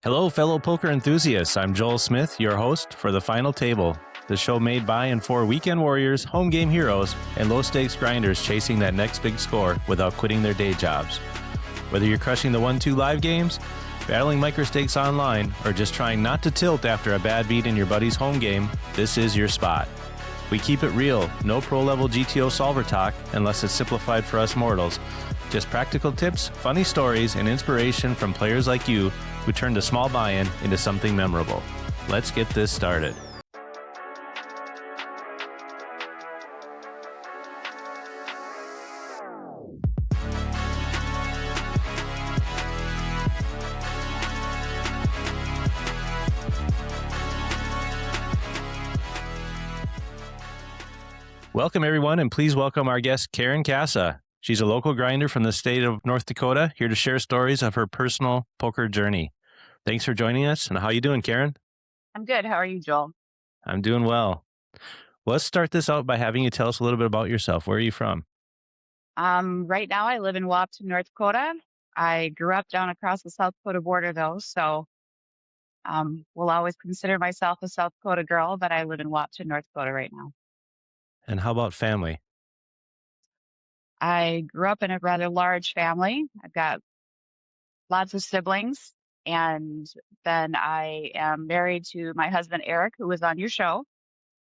Hello, fellow poker enthusiasts. I'm Joel Smith, your host for The Final Table, the show made by and for weekend warriors, home game heroes, and low-stakes grinders chasing that next big score without quitting their day jobs. Whether you're crushing the 1-2 live games, battling microstakes online, or just trying not to tilt after a bad beat in your buddy's home game, this is your spot. We keep it real, no pro-level GTO solver talk unless it's simplified for us mortals. Just practical tips, funny stories, and inspiration from players like you who turned a small buy-in into something memorable. Let's get this started. Welcome, everyone, and please welcome our guest, Carin Kassa. She's a local grinder from the state of North Dakota, here to share stories of her personal poker journey. Thanks for joining us, and how you doing, Carin? I'm good. How are you, Joel? I'm doing well. Let's start this out by having you tell us a little bit about yourself. Where are you from? Right now I live in Wapton, North Dakota. I grew up down across the South Dakota border, though, so will always consider myself a South Dakota girl, but I live in Wapton, North Dakota right now. And how about family? I grew up in a rather large family. I've got lots of siblings, and then I am married to my husband, Eric, who was on your show,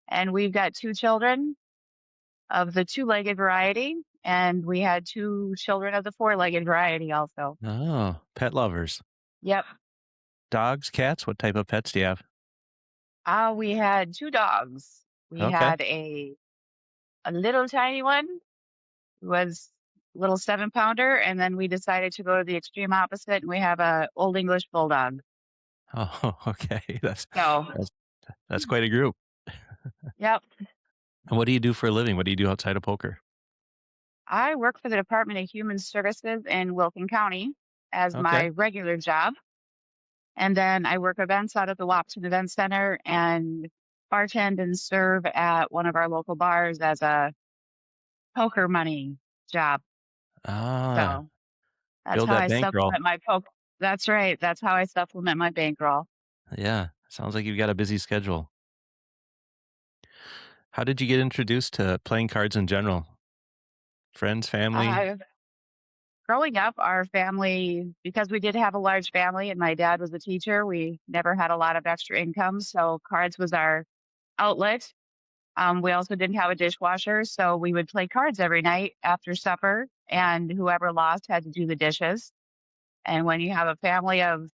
and we've got 2 children of the 2-legged variety, and we had 2 children of the 4-legged variety also. Oh, pet lovers. Yep. Dogs, cats? What type of pets do you have? We had 2 dogs. We Okay. had a little tiny one who was a little 7-pounder, and then we decided to go to the extreme opposite, and we have a Old English Bulldog. Oh, okay. So, That's that's quite a group. yep. And what do you do for a living? What do you do outside of poker? I work for the Department of Human Services in Wilkin County as Okay. my regular job, and then I work events out at the Wapton Event Center and bartend and serve at one of our local bars as a poker money job. Ah, So that's build how that I bankroll. supplement my poke. That's right. That's how I supplement my bankroll. Yeah, sounds like you've got a busy schedule. How did you get introduced to playing cards in general? Friends, family? Uh, Growing up, our family, because we did have a large family and my dad was a teacher, we never had a lot of extra income. So cards was our outlet. We also didn't have a dishwasher. So we would play cards every night after supper, and whoever lost had to do the dishes. And when you have a family of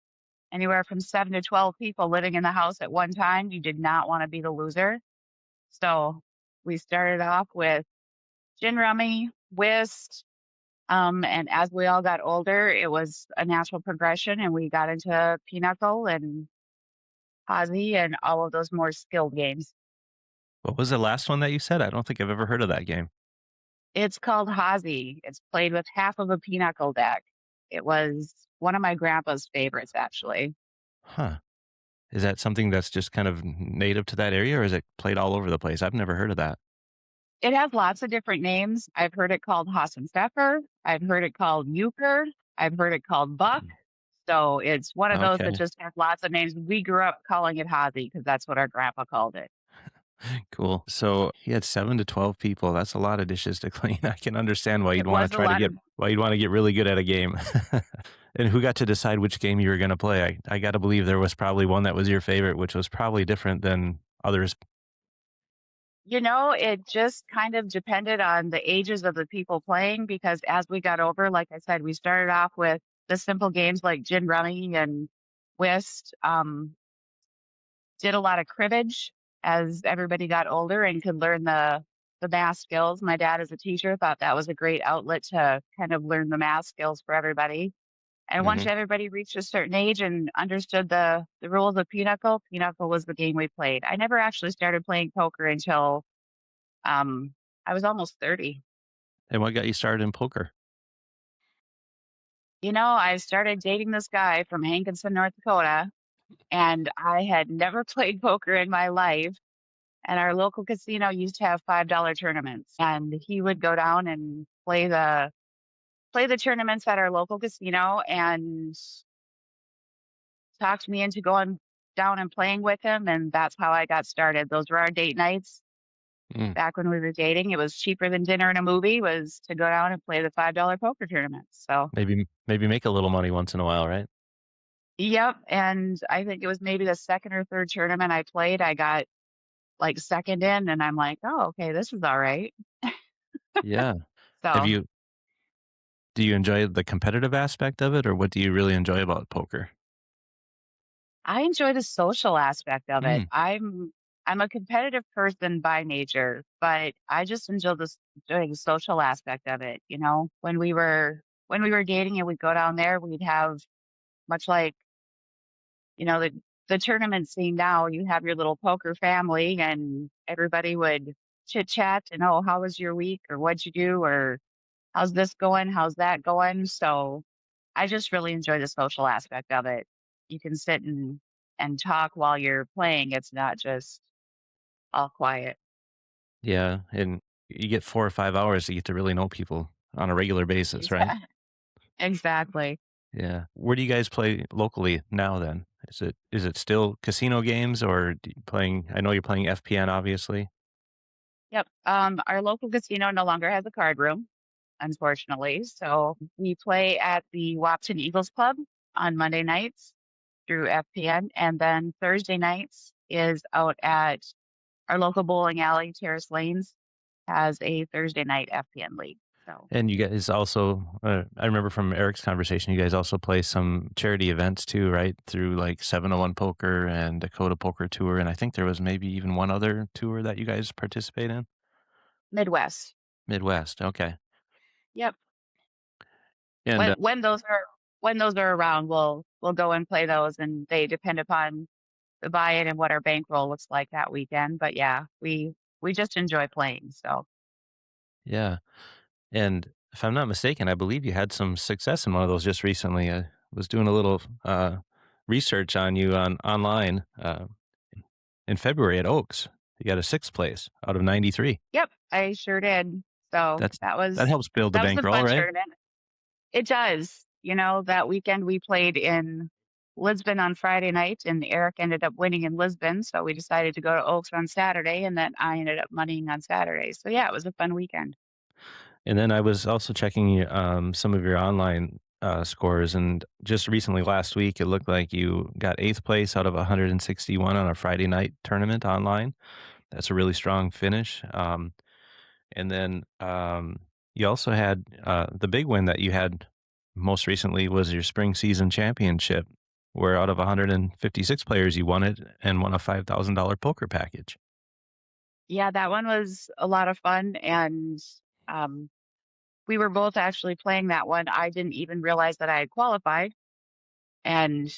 anywhere from 7 to 12 people living in the house at one time, you did not want to be the loser. So we started off with gin rummy, whist, and as we all got older, it was a natural progression, and we got into pinochle and Hazy and all of those more skilled games. What was the last one that you said? I don't think I've ever heard of that game. It's called Hazy. It's played with half of a pinochle deck. It was one of my grandpa's favorites, actually. Huh. Is that something that's just kind of native to that area, or is it played all over the place? I've never heard of that. It has lots of different names. I've heard it called Hassan Pfeffer. I've heard it called Euchre. I've heard it called Buck. So it's one of those that Okay, just has lots of names. We grew up calling it Hazy because that's what our grandpa called it. cool. So he had 7 to 12 people. That's a lot of dishes to clean. I can understand why It you'd want to was a try to lot get of, why you'd want to get really good at a game. And who got to decide which game you were going to play? I got to believe there was probably one that was your favorite, which was probably different than others. it just kind of depended on the ages of the people playing because as we got over, like I said, we started off with the simple games like gin rummy and whist. Did a lot of cribbage as everybody got older and could learn the math skills. My dad, as a teacher, thought that was a great outlet to kind of learn the math skills for everybody. And once Hmm. everybody reached a certain age and understood the rules of pinochle was the game we played. I never actually started playing poker until I was almost 30. And what got you started in poker? I started dating this guy from Hankinson, North Dakota, and I had never played poker in my life. And our local casino used to have $5 tournaments, and he would go down and play the tournaments at our local casino. And talked me into going down and playing with him, and that's how I got started. Those were our date nights Mm, back when we were dating. It was cheaper than dinner and a movie was to go down and play the $5 poker tournaments. So, maybe make a little money once in a while, right? yep, and I think it was maybe the 2nd or 3rd tournament I played, I got, like, 2nd in, and I'm like, "Oh, okay, this is alright." Yeah. Have So, you do you enjoy the competitive aspect of it, or what do you really enjoy about poker? I enjoy the social aspect of it. Mm, I'm a competitive person by nature, but I just enjoy the social aspect of it, you know? When we were dating and we'd go down there, we'd have much like, the tournament scene now, you have your little poker family and everybody would chit chat and, "Oh, how was your week?" or "What'd you do?" or "How's this going? How's that going?" So I just really enjoy the social aspect of it. You can sit and talk while you're playing. It's not just all quiet. yeah, and you get 4 or 5 hours to get to really know people on a regular basis, right? Exac exactly. Yeah. Where do you guys play locally now then? Is it still casino games or playing I know you're playing FPN obviously. Yep. Our local casino no longer has a card room, unfortunately. So we play at the Wapton Eagles Club on Monday nights through FPN, and then Thursday nights is out at our local bowling alley, Terrace Lanes, has a Thursday night FPN league. So, And you guys also I remember from Eric's conversation, you guys also play some charity events too, right? Through like 701 Poker and Dakota Poker Tour, and I think there was maybe even one other tour that you guys participate in? Midwest. Midwest, okay. Yep. And, When those are around, we'll go and play those, and they depend upon the buy-in and what our bankroll looks like that weekend. But yeah, we just enjoy playing. So, yeah, and if I'm not mistaken, I believe you had some success in one of those just recently. I was doing a little, research on you online, in February at Oaks. You got a 6th place out of 93. yep, I sure did. So That's that that was helps build the that was a bankroll, fun right? tournament. It does. That weekend we played in Lisbon on Friday night, and Eric ended up winning in Lisbon. So we decided to go to Oaks on Saturday, and then I ended up moneying on Saturday. So yeah, it was a fun weekend. And then I was also checking some of your online scores, and just recently last week, it looked like you got 8th place out of 161 on a Friday night tournament online. That's a really strong finish. And then you also had the big win that you had most recently was your spring season championship, where out of 156 players, you won it and won a $5,000 poker package. Yeah, that one was a lot of fun, and um, we were both actually playing that one. I didn't even realize that I had qualified, and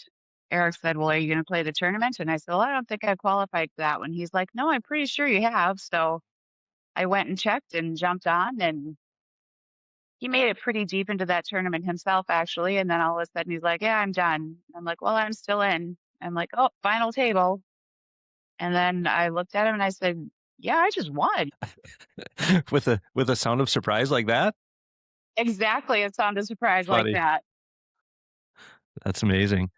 Eric said, "Well, are you going to play the tournament?" And I said, "Well, I don't think I qualified for that one." He's like, "No, I'm pretty sure you have." So I went and checked and jumped on, and he made it pretty deep into that tournament himself, actually. And then all of a sudden, he's like, "Yeah, I'm done." I'm like, "Well, I'm still in." I'm like, "Oh, final table." And then I looked at him and I said, "Yeah, I just won." With a sound of surprise like that? Exactly. It sounded a surprise like Funny. that. That's amazing.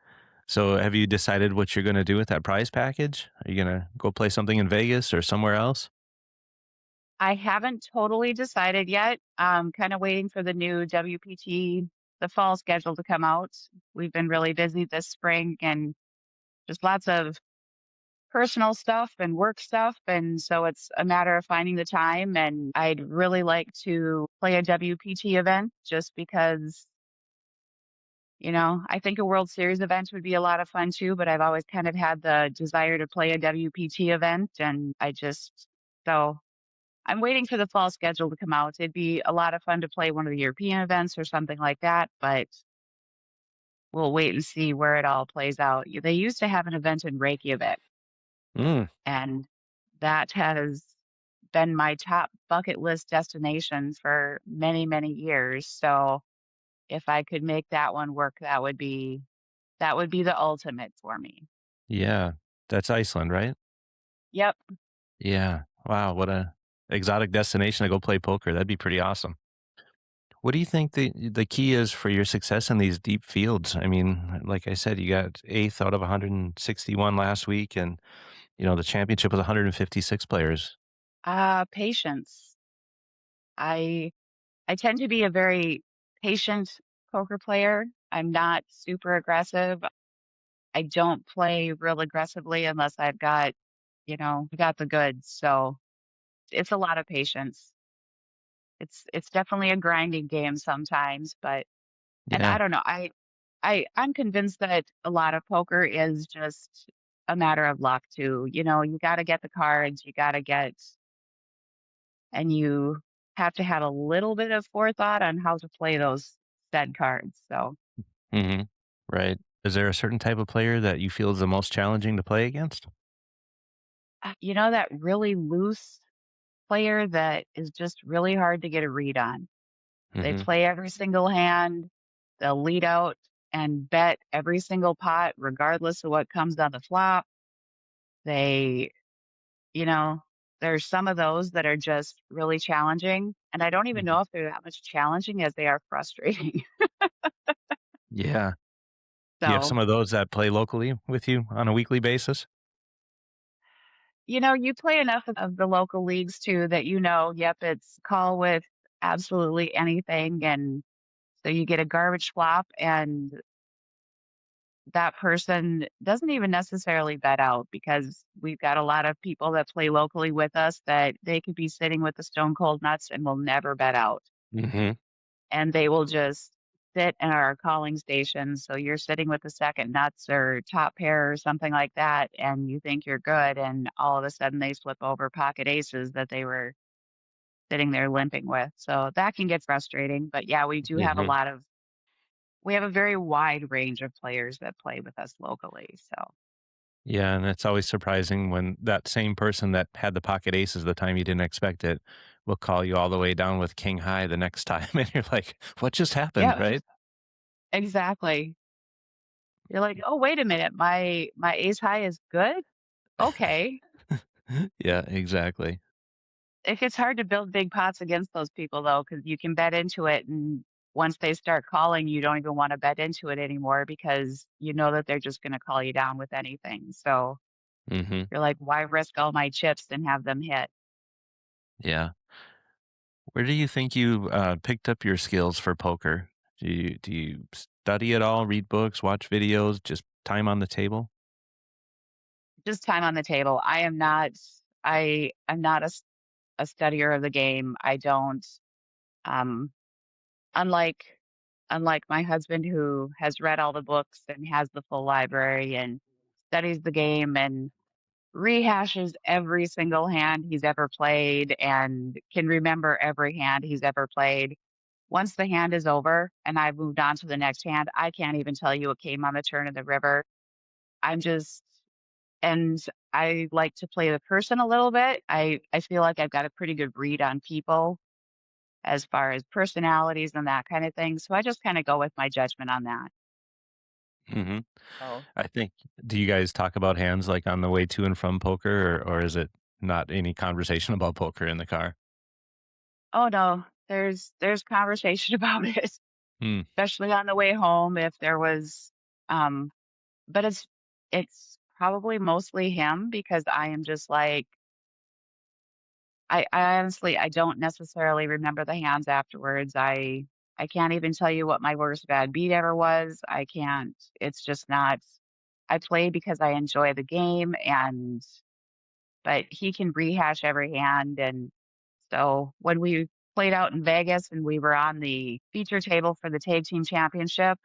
So have you decided what you're gonna do with that prize package? Are you gonna go play something in Vegas or somewhere else? I haven't totally decided yet. I'm kind of waiting for the new WPT, the fall schedule to come out. We've been really busy this spring and just lots of personal stuff and work stuff. And so it's a matter of finding the time. And I'd really like to play a WPT event just because, I think a World Series event would be a lot of fun too. But I've always kind of had the desire to play a WPT event. So I'm waiting for the fall schedule to come out. It'd be a lot of fun to play one of the European events or something like that, but we'll wait and see where it all plays out. They used to have an event in Reykjavik, Mm, and that has been my top bucket list destination for many, many years. So if I could make that one work, that would be the ultimate for me. yeah. That's Iceland, right? Yep. Yeah. Wow, what a exotic destination to go play poker. That'd be pretty awesome. What do you think the key is for your success in these deep fields? I mean, like I said, you got 8th out of 161 last week, and, the championship was 156 players. Patience. I I tend to be a very patient poker player. I'm not super aggressive. I don't play real aggressively unless got the goods. So it's a lot of patience. It's definitely a grinding game sometimes, but and I Yeah. don't know. I'm convinced that a lot of poker is just a matter of luck too. You got to get the cards, and you have to have a little bit of forethought on how to play those said cards. So, Mhm. Right. Is there a certain type of player that you feel is the most challenging to play against? that really loose player that is just really hard to get a read on. They Mhm. play every single hand, they'll lead out and bet every single pot, regardless of what comes on the flop. They, you know, there's some of those that are just really challenging. And I don't even Mhm. know if they're that much challenging as they are frustrating. Yeah. Do you have So, some of those that play locally with you on a weekly basis? you play enough of the local leagues too that yep, it's call with absolutely anything. And so you get a garbage flop and that person doesn't even necessarily bet out because we've got a lot of people that play locally with us that they could be sitting with the stone cold nuts and will never bet out. Mhm. And they will just sit in our calling station. So you're sitting with the second nuts or top pair or something like that, and you think you're good, and all of a sudden they flip over pocket aces that they were sitting there limping with. So that can get frustrating. But yeah, Mhm. we have a very wide range of players that play with us locally. So Yeah, and it's always surprising when that same person that had the pocket aces the time you didn't expect it will call you all the way down with king high the next time, and you're like, "What just happened?" yeah, Right? exactly. You're like, oh, wait a minute, my ace high is good. Okay. Yeah, exactly. It gets hard to build big pots against those people though, because you can bet into it, and once they start calling, you don't even wanna bet into it anymore because you know that they're just gonna call you down with anything, so Mhm. you're like, "Why risk all my chips and have them hit?" Yeah. Where do you think you, picked up your skills for poker? Do you study at all, read books, watch videos, just time on the table? Just time on the table. I'm not a studier of the game. I don't, um, unlike unlike my husband who has read all the books and has the full library and studies the game and rehashes every single hand he's ever played and can remember every hand he's ever played. Once the hand is over and I've moved on to the next hand, I can't even tell you what came on the turn of the river. I'm just and I like to play the person a little bit. I feel like I've got a pretty good read on people as far as personalities and that kind of thing. So I just kind of go with my judgment on that. Mhm. So, I think do you guys talk about hands, like, on the way to and from poker, or is it not any conversation about poker in the car? oh no, there's conversation about it, Hmm. especially on the way home if there was um but it's probably mostly him because I am just like I honestly I don't necessarily remember the hands afterwards. I can't even tell you what my worst bad beat ever was. I can't. It's just not I play because I enjoy the game and but he can rehash every hand. And so when we played out in Vegas and we were on the feature table for the tag team championship,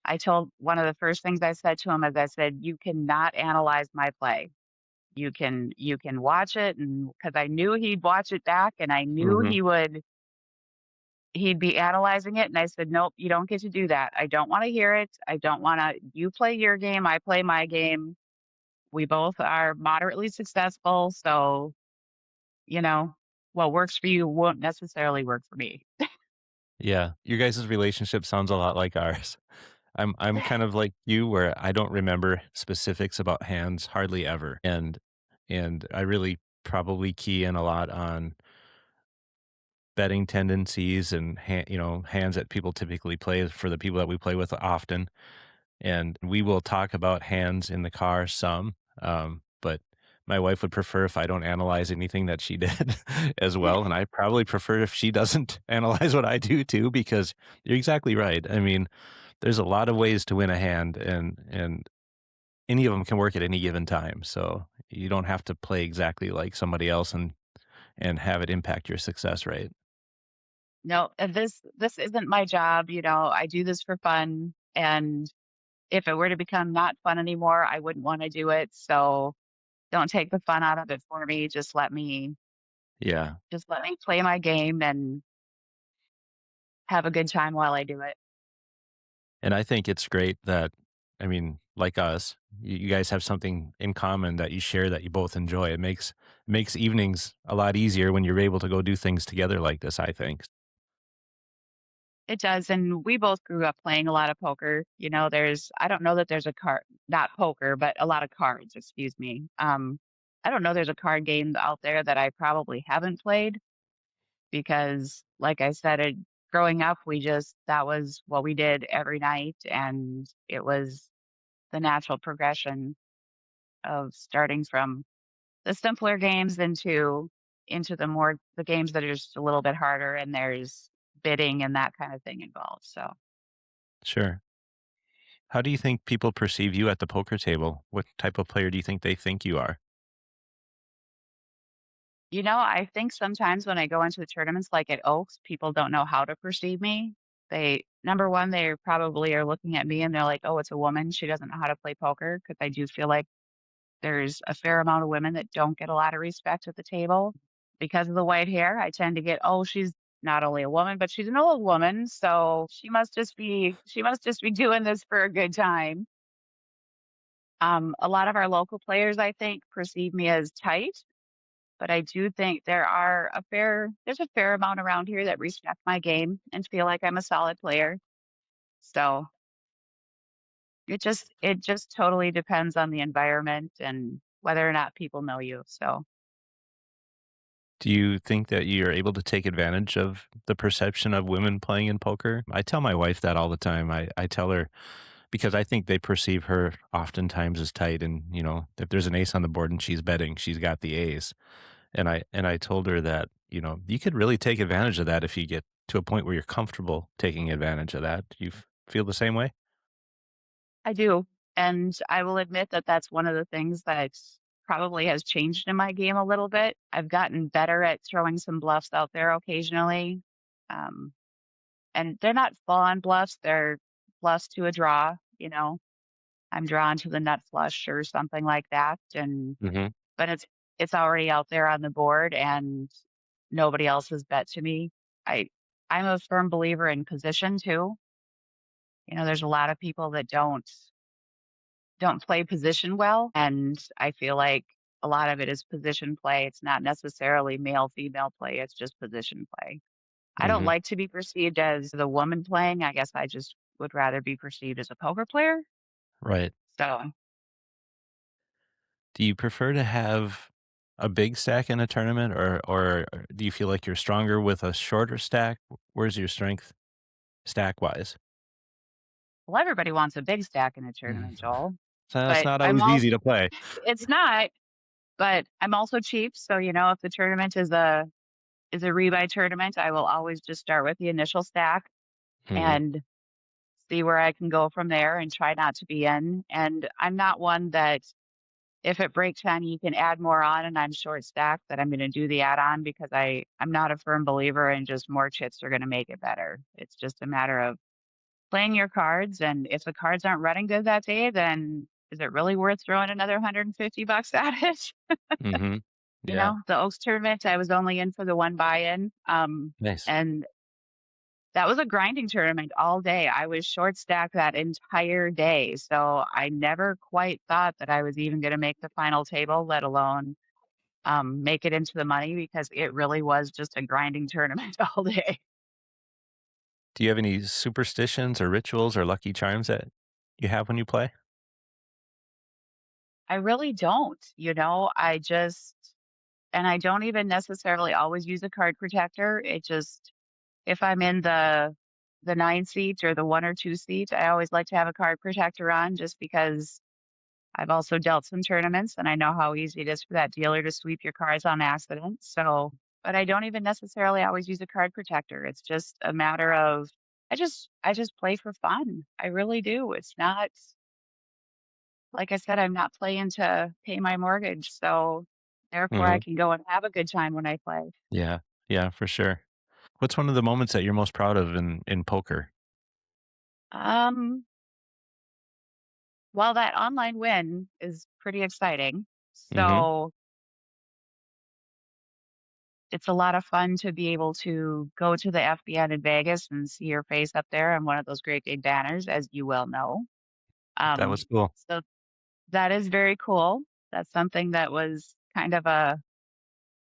I told one of the first things I said to him is I said, "You cannot analyze my play. You can watch it," and because I knew he'd watch it back and I knew Mhm. he'd be analyzing it, and I said, "Nope, you don't get to do that. I don't wanna hear it. I don't wanna you play your game, I play my game. We both are moderately successful, so, you know, what works for you won't necessarily work for me." Yeah. Your guys' relationship sounds a lot like ours. I'm kind of like you where I don't remember specifics about hands hardly ever, and I really probably key in a lot on betting tendencies and hands that people typically play for the people that we play with often. And we will talk about hands in the car some, but my wife would prefer if I don't analyze anything that she did as well, and I probably prefer if she doesn't analyze what I do too, because you're exactly right. I mean, there's a lot of ways to win a hand, and any of them can work at any given time. So you don't have to play exactly like somebody else and have it impact your success rate. No, and this isn't my job, I do this for fun, and if it were to become not fun anymore, I wouldn't wanna do it, so don't take the fun out of it for me, Yeah. just let me play my game and have a good time while I do it. And I think it's great that, I mean, like us, you guys have something in common that you share that you both enjoy. It makes evenings a lot easier when you're able to go do things together like this, I think. It does, and we both grew up playing a lot of poker, I don't know that there's a card not poker, but a lot of cards, excuse me. I don't know there's a card game out there that I probably haven't played because, like I said, growing up, that was what we did every night, and it was the natural progression of starting from the simpler games into the games that are just a little bit harder, and there's bidding and that kind of thing involved. So, Sure. How do you think people perceive you at the poker table? What type of player do you think they think you are? I think sometimes when I go into the tournaments like at Oaks, people don't know how to perceive me. Number one, they probably are looking at me and they're like, "Oh, it's a woman. She doesn't know how to play poker." Because I do feel like there's a fair amount of women that don't get a lot of respect at the table because of the white hair. I tend to get, "Oh, she's not only a woman, but she's an old woman, so she must just be doing this for a good time." A lot of our local players, I think, perceive me as tight, but I do think there's a fair amount around here that respect my game and feel like I'm a solid player. So it just totally depends on the environment and whether or not people know you. So Do you think that you're able to take advantage of the perception of women playing in poker? I tell my wife that all the time. I tell her because I think they perceive her oftentimes as tight. And, if there's an ace on the board and she's betting, she's got the ace. And I told her that, you could really take advantage of that if you get to a point where you're comfortable taking advantage of that. Do you feel the same way? I do. And I will admit that that's one of the things that probably has changed in my game a little bit. I've gotten better at throwing some bluffs out there occasionally. Um, and they're not full on bluffs, they're bluffs to a draw, I'm drawn to the nut flush or something like that. Hmm. But it's already out there on the board and nobody else has bet to me. I I'm a firm believer in position too. There's a lot of people that don't play position well, and I feel like a lot of it is position play. It's not necessarily male female play, it's just position play. I don't Hmm. like to be perceived as the woman playing. I guess I just would rather be perceived as a poker player. Right. So, Do you prefer to have a big stack in a tournament, or do you feel like you're stronger with a shorter stack? Where's your strength stack wise? well, everybody wants a big stack in a Mhm. tournament, Joel, So it's but not I'm always also easy to play. it's not, but I'm also cheap, so, if the tournament is a rebuy tournament, I will always just start with the initial stack Mhm. and see where I can go from there and try not to be in. And I'm not one that if it breaks 10, you can add more on and I'm short stacked that I'm going to do the add on because I'm not a firm believer in just more chips are going to make it better. It's just a matter of playing your cards. And if the cards aren't running good that day, then is it really worth throwing another 150 bucks at it? Mhm. Yeah. The Oaks tournament, I was only in for the one buy in. Nice. And that was a grinding tournament all day. I was short stacked that entire day, so I never quite thought that I was even gonna make the final table, let alone, make it into the money because it really was just a grinding tournament all day. Do you have any superstitions or rituals or lucky charms that you have when you play? I really don't, I just and I don't even necessarily always use a card protector. It just if I'm in the 9 seat or the 1 or 2 seat, I always like to have a card protector on just because I've also dealt some tournaments and I know how easy it is for that dealer to sweep your cards on accident. So, but I don't even necessarily always use a card protector. It's just a matter of I just play for fun. I really do. It's not like I said, I'm not playing to pay my mortgage. So therefore I Hmm. can go and have a good time when I play. Yeah. Yeah, for sure. What's one of the moments that you're most proud of in poker? Um, well, that online win is pretty exciting. Hmm. So it's a lot of fun to be able to go to the FBN in Vegas and see your face up there on one of those great big banners, as you well know. That was cool. So that is very cool. That's something that was kind of a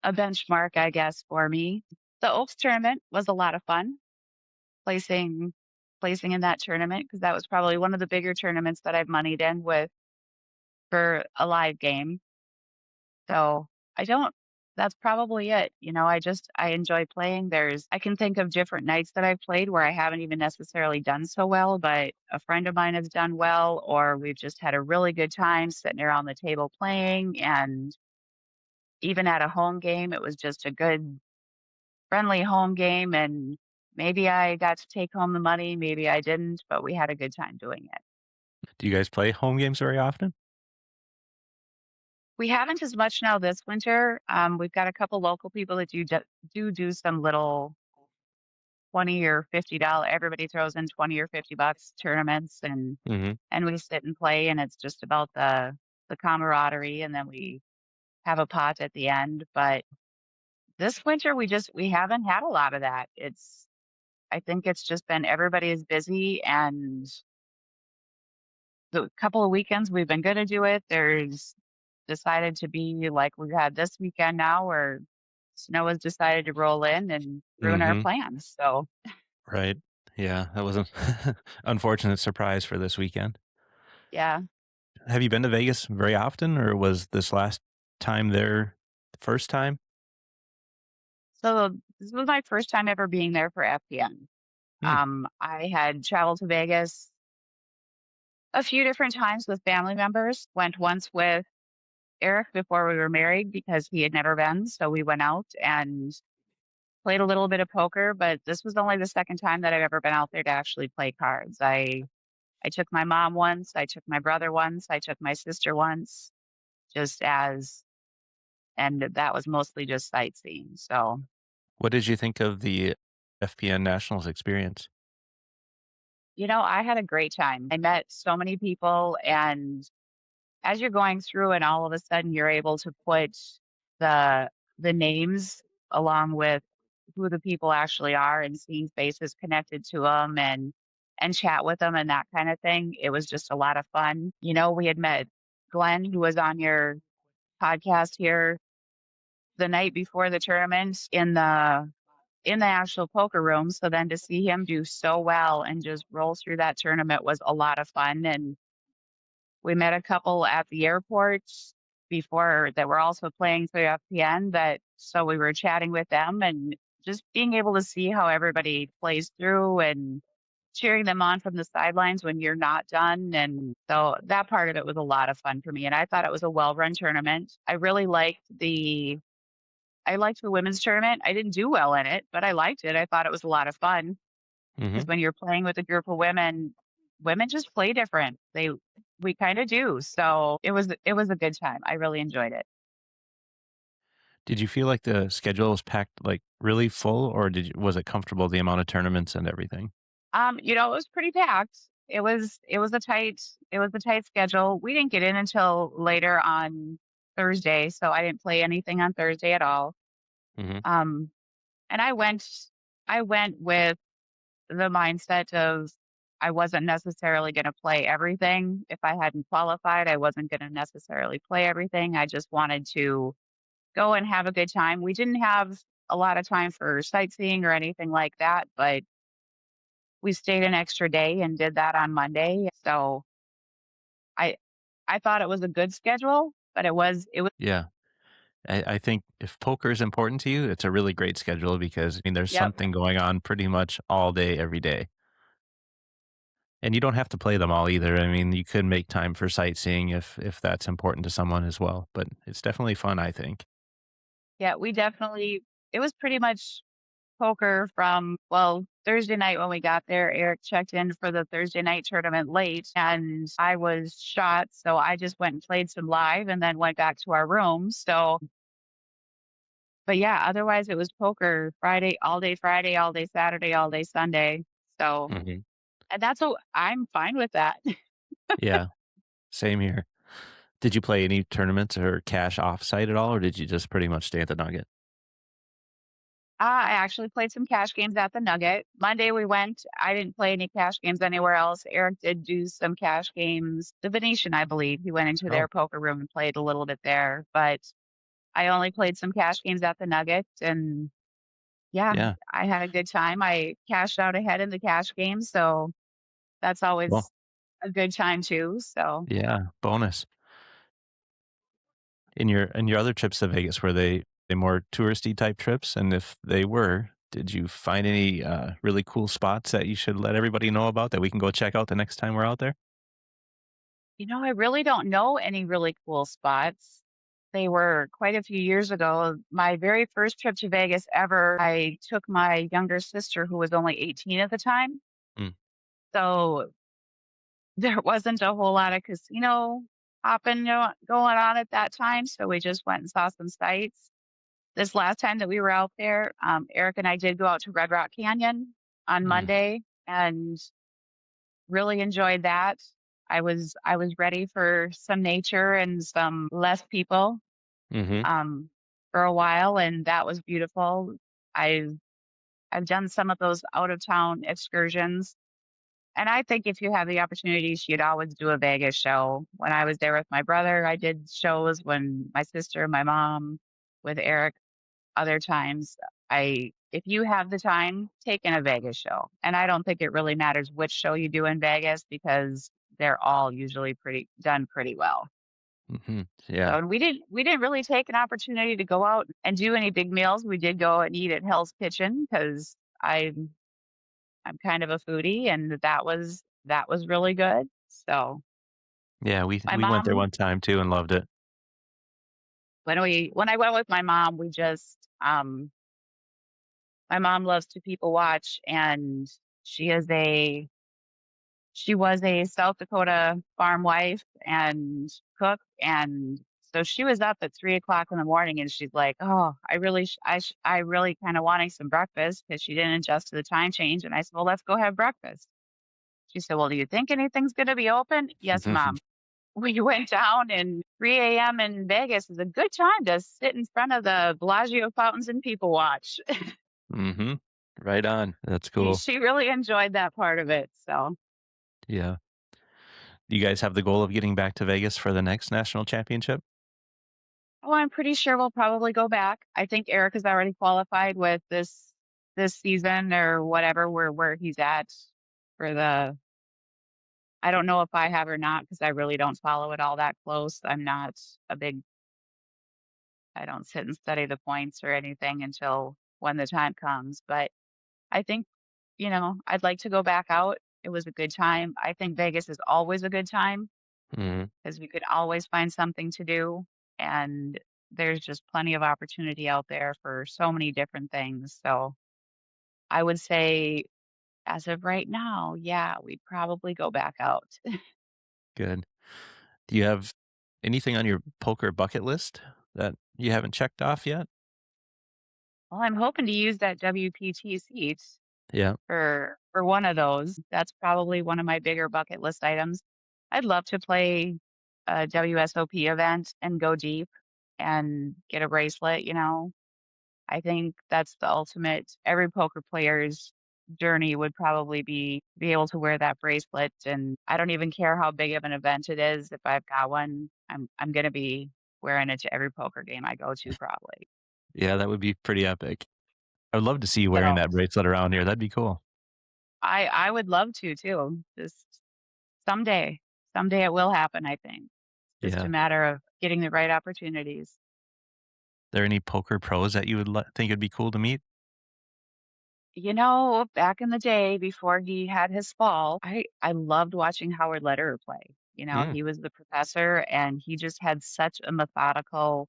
benchmark, I guess, for me. The Oaks tournament was a lot of fun, placing placing in that tournament because that was probably one of the bigger tournaments that I've moneyed in with for a live game. So I don't that's probably it. I enjoy playing. I can think of different nights that I've played where I haven't even necessarily done so well, but a friend of mine has done well, or we've just had a really good time sitting around the table playing. And even at a home game, it was just a good, friendly home game. And maybe I got to take home the money, maybe I didn't, but we had a good time doing it. Do you guys play home games very often? We haven't as much now this winter. We've got a couple local people that do some little 20 or $50. Everybody throws in 20 or $50 tournaments Hmm. and we sit and play and it's just about the camaraderie and then we have a pot at the end. But this winter we haven't had a lot of that. I think it's just been everybody is busy and the couple of weekends we've been gonna do it. There's decided to be like we've had this weekend now where snow has decided to roll in and ruin our Hmm. plans. So Right. Yeah, that was an unfortunate surprise for this weekend. yeah. Have you been to Vegas very often, or was this last time there the first time? So this was my first time ever being there for FPN. Hmm. I had traveled to Vegas a few different times with family members. Went once with Eric before we were married because he had never been. So we went out and played a little bit of poker, but this was only the second time that I've ever been out there to actually play cards. I took my mom once, I took my brother once, I took my sister once, just as and that was mostly just sightseeing. So, What did you think of the FPN Nationals experience? I had a great time. I met so many people and as you're going through and all of a sudden you're able to put the the names along with who the people actually are and seeing faces connected to them and chat with them and that kind of thing. It was just a lot of fun. We had met Glenn, who was on your podcast here the night before the tournament in the actual poker room. So then to see him do so well and just roll through that tournament was a lot of fun. And we met a couple at the airport before that were also playing for FPN that so we were chatting with them and just being able to see how everybody plays through and cheering them on from the sidelines when you're not done. And so that part of it was a lot of fun for me. And I thought it was a well-run tournament. I liked the women's tournament. I didn't do well in it, but I liked it. I thought it was a lot of fun because Hmm. when you're playing with a group of women, women just play different. We kind of do. So it was a good time. I really enjoyed it. Did you feel like the schedule was packed like really full, or was it comfortable the amount of tournaments and everything? It was pretty packed. It was a tight schedule. We didn't get in until later on Thursday, so I didn't play anything on Thursday at all. Hmm. Um, and I went with the mindset of I wasn't necessarily going to play everything. If I hadn't qualified, I wasn't going to necessarily play everything. I just wanted to go and have a good time. We didn't have a lot of time for sightseeing or anything like that, but we stayed an extra day and did that on Monday. So I I thought it was a good schedule, but it was Yeah. I think if poker is important to you, it's a really great schedule because, I mean, there's Yep. something going on pretty much all day, every day. And you don't have to play them all either. I mean, you could make time for sightseeing if that's important to someone as well, but it's definitely fun, I think. Yeah, we definitely it was pretty much poker from, well, Thursday night when we got there. Eric checked in for the Thursday night tournament late and I was shot. So I just went and played some live and then went back to our room. So, but yeah, otherwise it was poker Friday, all day Saturday, all day Sunday. So, Mhm. and I'm fine with that. Yeah, same here. Did you play any tournaments or cash offsite at all, or did you just pretty much stay at the Nugget? I actually played some cash games at the Nugget. Monday we went. I didn't play any cash games anywhere else. Eric did do some cash games. The Venetian, I believe, he went into their Oh, poker room and played a little bit there. But I only played some cash games at the Nugget, and yeah, yeah. I had a good time. I cashed out ahead in the cash game, so that's Well, always a good time too. So. yeah, bonus. In your other trips to Vegas, were they more touristy type trips? And if they were, did you find any, really cool spots that you should let everybody know about that we can go check out the next time we're out there? I really don't know any really cool spots. They were quite a few years ago. My very first trip to Vegas ever, I took my younger sister who was only 18 at the time. Mm, So there wasn't a whole lot of casino hopping going on at that time. So we just went and saw some sights. This last time that we were out there, Eric and I did go out to Red Rock Canyon on mm, Monday and really enjoyed that. I was ready for some nature and some less people mhm, um for a while, and that was beautiful. I've I've done some of those out of town excursions, and I think if you have the opportunity, you'd always do a Vegas show. When I was there with my brother, I did shows when my sister, my mom, with Eric. Other times, I if you have the time, take in a Vegas show. And I don't think it really matters which show you do in Vegas because they're all usually pretty well. mhm, So yeah, and we didn't really take an opportunity to go out and do any big meals. We did go and eat at Hell's Kitchen because I'm kind of a foodie and that was really good. So yeah, we my we went there mom one time too and loved it. when I went with my mom, my mom loves to people watch and she is a she was a South Dakota farm wife and cook, and so she was up at 3 o'clock in the morning, and she's like, "Oh, I really kind of wanting some breakfast because she didn't adjust to the time change." And I said, "Well, let's go have breakfast." She said, "Well, do you think anything's going to be open?" "Yes, mom." We went down, and 3 a.m. in Vegas is a good time to sit in front of the Bellagio fountains and people watch. Mhm, right on. That's she cool. she really enjoyed that part of it. So. Yeah. Do you guys have the goal of getting back to Vegas for the next national championship? Oh, I'm pretty sure we'll probably go back. I think Eric is already qualified with this season or whatever where he's at for the I don't know if I have or not because I really don't follow it all that close. I'm not a big I don't sit and study the points or anything until when the time comes. But I think, I'd like to go back out. It was a good time. I think Vegas is always a good time Mhm, because we could always find something to do. And there's just plenty of opportunity out there for so many different things. So I would say, as of right now, yeah, we'd probably go back out. good. Do you have anything on your poker bucket list that you haven't checked off yet? Well, I'm hoping to use that WPT seat Yeah, for one of those. That's probably one of my bigger bucket list items. I'd love to play a WSOP event and go deep and get a bracelet. I think that's the ultimate every poker player's journey would probably be able to wear that bracelet, and I don't even care how big of an event it is. If I've got one, I'm gonna be wearing it to every poker game I go to probably. yeah, that would be pretty epic. I would love to see you wearing So that bracelet around here, that'd be cool. I would love to too. Just someday. Someday it will happen, I think. Just a Yeah, matter of getting the right opportunities. there any poker pros that you would think it'd be cool to meet? Back in the day before he had his fall, I loved watching Howard Lederer play. Mm, He was the professor and he just had such a methodical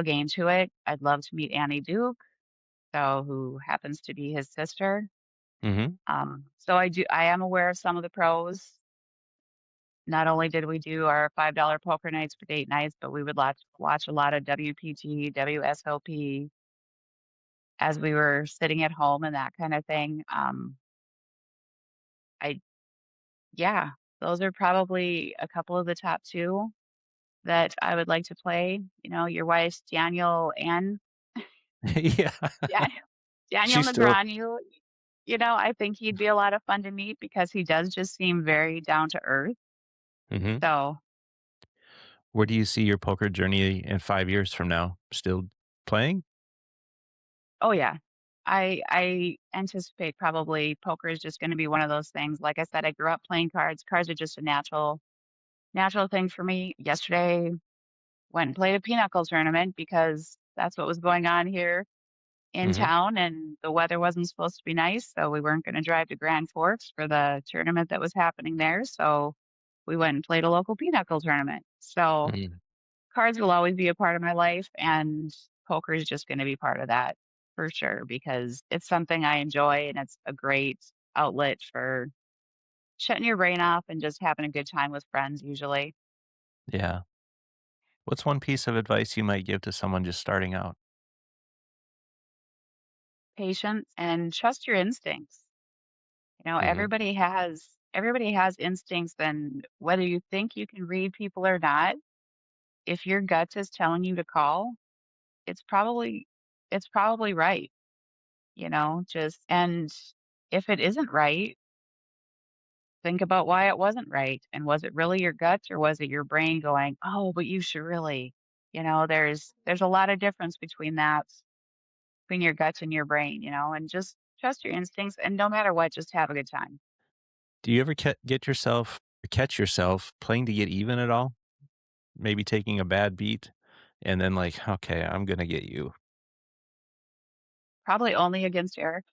game to it. I'd love to meet Annie Duke, so who happens to be his sister. mhm. So I am aware of some of the pros. Not only did we do our $5 poker nights for date nights, but we would watch a lot of WPT, WSOP as we were sitting at home and that kind of thing. I Yeah, those are probably a couple of the top 2 that I would like to play. Your wife's Daniel and Yeah. Dan Daniel She's still Negreanu, I think he'd be a lot of fun to meet because he does just seem very down to earth. mhm. So, Where do you see your poker journey in 5 years from now? Still playing? oh yeah. I anticipate probably poker is just gonna be one of those things. Like I said, I grew up playing cards. Cards are just a natural thing for me. Yesterday, went and played a pinochle tournament because that's what was going on here in Mhm, town, and the weather wasn't supposed to be nice, so we weren't gonna drive to Grand Forks for the tournament that was happening there, so we went and played a local pinochle tournament. So, mhm. cards will always be a part of my life, and poker is just gonna be part of that for sure because it's something I enjoy, and it's a great outlet for shutting your brain off and just having a good time with friends usually. Yeah. What's one piece of advice you might give to someone just starting out? Patience and trust your instincts. Mhm, Everybody has instincts, and whether you think you can read people or not, if your gut is telling you to call, it's probably it's probably right, just and if it isn't right, think about why it wasn't right. And was it really your gut or was it your brain going, "Oh, but you should really." There's a lot of difference between that, between your gut and your brain, and just trust your instincts and no matter what, just have a good time. Do you ever get yourself or catch yourself playing to get even at all? Maybe taking a bad beat and then like, "Okay, I'm gonna get you." Probably only against Eric.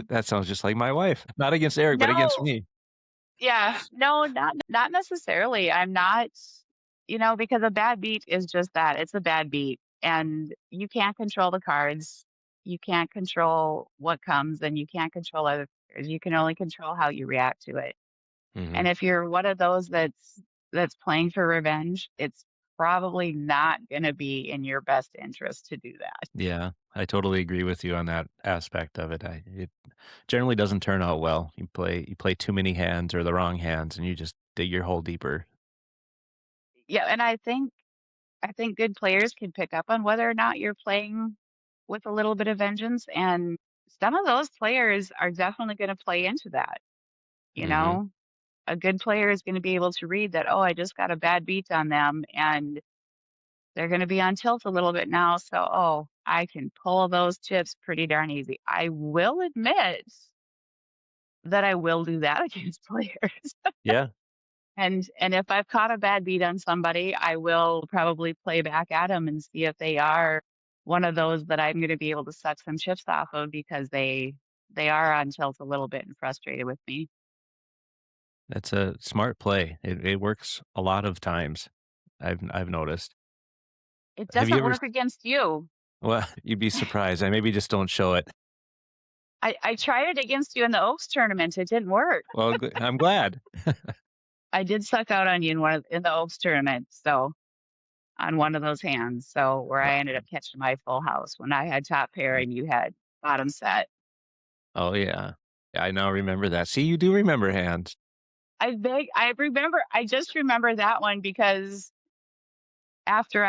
That sounds just like my wife. Not against Eric, but against No. me. Yeah, no, not necessarily. I'm not, because a bad beat is just that. It's a bad beat, and you can't control the cards. You can't control what comes, and you can't control other players. You can only control how you react to it. And Mhm. if you're one of those that's playing for revenge, it's probably not going to be in your best interest to do that. Yeah, I totally agree with you on that aspect of it. It generally doesn't turn out well. You play too many hands or the wrong hands, and you just dig your hole deeper. Yeah, and I think good players can pick up on whether or not you're playing with a little bit of vengeance, and some of those players are definitely gonna play into that, you Mhm. know? A good player is gonna be able to read that, "Oh, I just got a bad beat on them, and they're gonna be on tilt a little bit now, so, oh, I can pull those chips pretty darn easy." I will admit that I will do that against players. Yeah, And if I've caught a bad beat on somebody, I will probably play back at them and see if they are one of those that I'm gonna be able to suck some chips off of because they are on tilt a little bit and frustrated with me. that's a smart play. It works a lot of times. I've noticed. It Have you doesn't ever work against you. well, you'd be surprised. I maybe just don't show it. I tried it against you in the Oaks tournament, it didn't work. Well, I'm glad. I did suck out on you in the Oaks tournament, so on one of those hands, so where Uh, I ended up catching my full house when I had top pair and you had bottom set. oh, yeah. I now remember that. See, you do remember hands. I just remember that one because after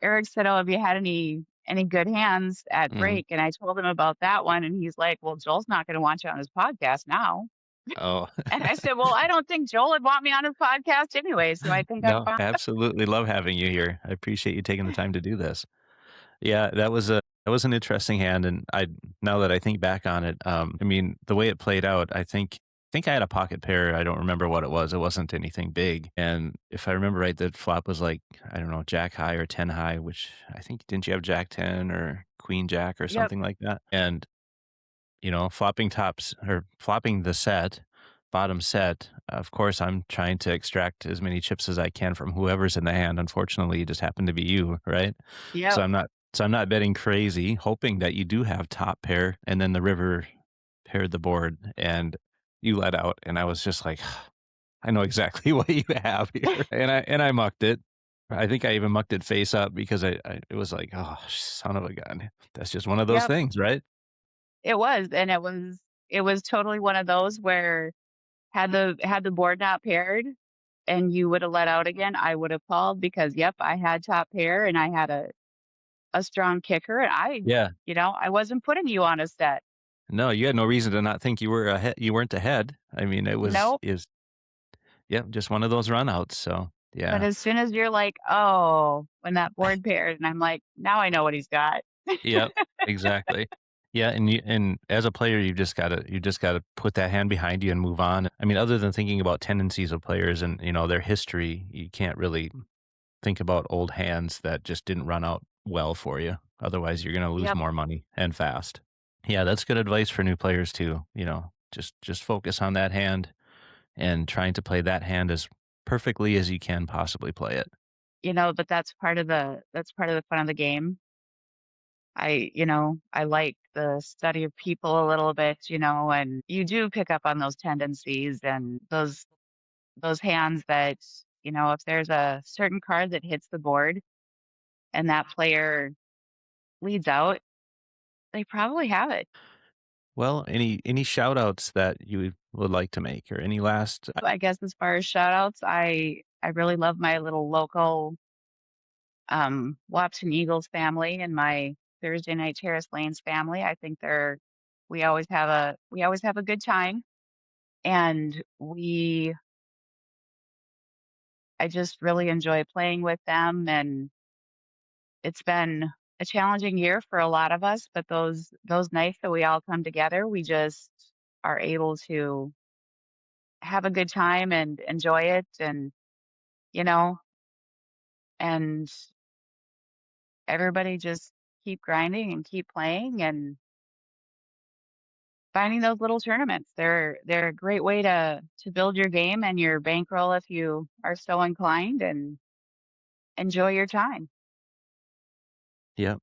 Eric said, "Oh, have you had any good hands at Mhm. break?" And I told him about that one, and he's like, "Well, Joel's not gonna want you on his podcast now." Oh, And I said, "Well, I don't think Joel would want me on his podcast anyway, so I think I'm no, fine." absolutely love having you here. I appreciate you taking the time to do this. Yeah, that was an interesting hand, and I now that I think back on it, I mean, the way it played out, I think think I had a pocket pair. I don't remember what it was. It wasn't anything big. And if I remember right, the flop was like, I don't know, jack high or 10 high, which I think, didn't you have jack 10 or queen jack or Yep. something like that? And, flopping tops or flopping the set, bottom set, of course, I'm trying to extract as many chips as I can from whoever's in the hand. Unfortunately, it just happened to be you, right? So Yep. I'm not betting crazy, hoping that you do have top pair, and then the river paired the board, and you let out, and I was just like, I know exactly what you have here, and I mucked it. I think I even mucked it face up because I it was like, oh, son of a gun. That's just one of those Yep. things, right? It was, and it was totally one of those where had the board not paired and you would have let out again, I would have called because, yep, I had top pair and I had a strong kicker, and Yeah. I wasn't putting you on a set. No, you had no reason to not think you weren't ahead. I mean, it was Nope. is yeah, just one of those runouts, so, But yeah. as soon as you're like, "Oh," when that board paired, and I'm like, "Now I know what he's got." Yep, exactly. Yeah, and as a player, you just gotta put that hand behind you and move on. I mean, other than thinking about tendencies of players and, their history, you can't really think about old hands that just didn't run out well for you. Otherwise, you're gonna lose Yep. more money and fast. Yeah, that's good advice for new players too, just focus on that hand and trying to play that hand as perfectly as you can possibly play it. But that's part of the fun of the game. I like the study of people a little bit, and you do pick up on those tendencies and those hands that, if there's a certain card that hits the board and that player leads out, they probably have it. Well, any shout outs that you would like to make or any last I guess as far as shout outs, I really love my little local Wapton Eagles family and my Thursday Night Terrace Lanes family. I think we always have a good time, and I just really enjoy playing with them, and it's been a challenging year for a lot of us, but those nights that we all come together, we just are able to have a good time and enjoy it, and you know, and everybody just keep grinding and keep playing and finding those little tournaments. They're a great way to build your game and your bankroll if you are so inclined, and enjoy your time. yeah.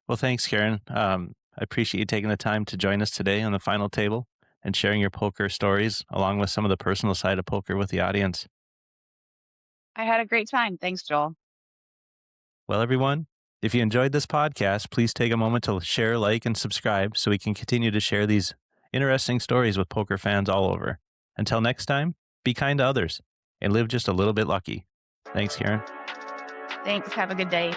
Well, thanks, Karen. I appreciate you taking the time to join us today on the final table and sharing your poker stories along with some of the personal side of poker with the audience. I had a great time. Thanks, Joel. Well, everyone, if you enjoyed this podcast, please take a moment to share, like, and subscribe so we can continue to share these interesting stories with poker fans all over. Until next time, be kind to others and live just a little bit lucky. Thanks, Karen. Thanks. Have a good day.